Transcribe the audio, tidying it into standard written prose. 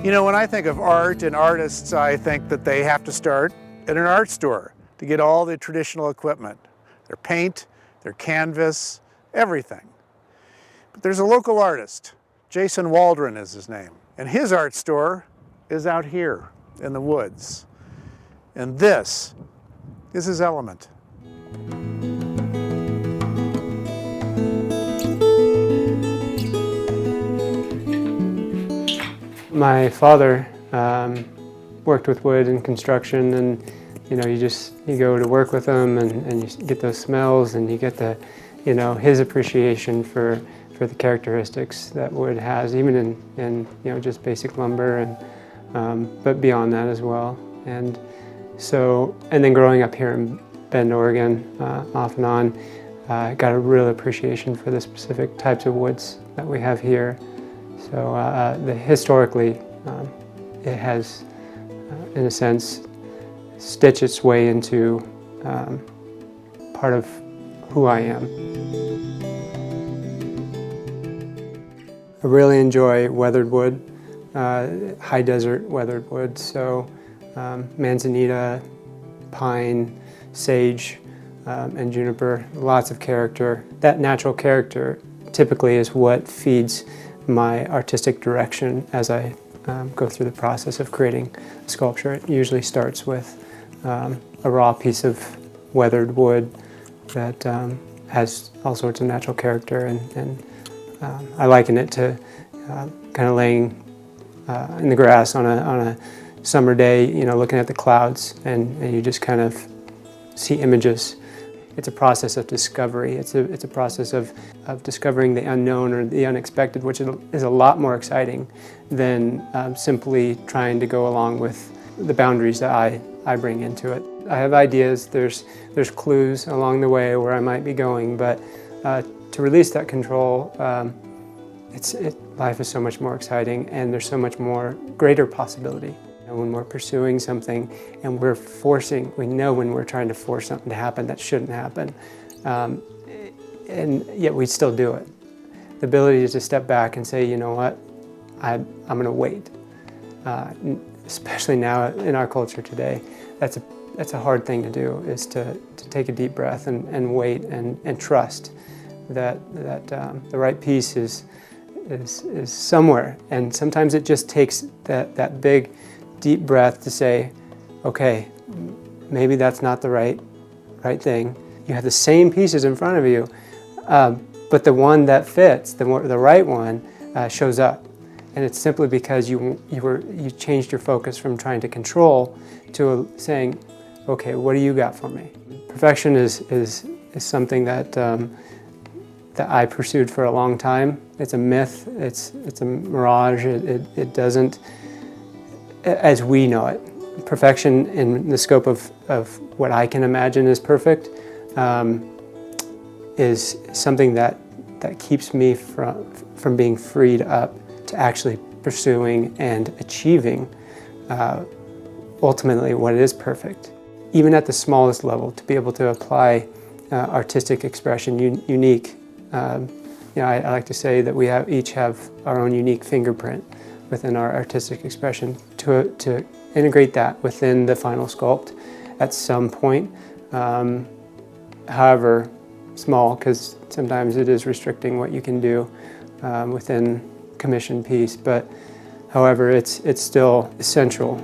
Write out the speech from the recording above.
You know, when I think of art and artists, I think that they have to start at an art store to get all the traditional equipment, their paint, their canvas, everything. But there's a local artist, Jason Waldron is his name, and his art store is out here in the woods. And this is his element. My father worked with wood and construction, and you go to work with him and you get those smells, and you get the his appreciation for the characteristics that wood has, even in just basic lumber, and but beyond that as well. And then growing up here in Bend, Oregon, off and on, got a real appreciation for the specific types of woods that we have here. So historically, it has, in a sense, stitched its way into part of who I am. I really enjoy weathered wood, high desert weathered wood, so manzanita, pine, sage, and juniper, lots of character. That natural character typically is what feeds my artistic direction as I go through the process of creating a sculpture. It usually starts with a raw piece of weathered wood that has all sorts of natural character, and I liken it to kind of laying in the grass on a summer day, looking at the clouds, and you just kind of see images. It's a process of discovery. It's a process of discovering the unknown or the unexpected, which is a lot more exciting than simply trying to go along with the boundaries that I bring into it. I have ideas, there's clues along the way where I might be going, but to release that control, life is so much more exciting, and there's so much more greater possibility. When we're pursuing something and we know when we're trying to force something to happen that shouldn't happen, and yet we still do it. The ability to step back and say, you know what, I'm going to wait. Especially now in our culture today, that's a hard thing to do, is to take a deep breath and wait and trust that the right piece is somewhere. And sometimes it just takes that big deep breath to say, okay, maybe that's not the right thing. You have the same pieces in front of you, but the one that fits, the right one, shows up. And it's simply because you changed your focus from trying to control to saying, okay, what do you got for me? Perfection is something that I pursued for a long time. It's a myth. It's a mirage. It doesn't, as we know it. Perfection in the scope of what I can imagine is perfect is something that keeps me from being freed up to actually pursuing and achieving ultimately what is perfect. Even at the smallest level, to be able to apply artistic expression, unique. I like to say that we each have our own unique fingerprint within our artistic expression, to integrate that within the final sculpt at some point, however small, because sometimes it is restricting what you can do within commission piece, but however it's still essential.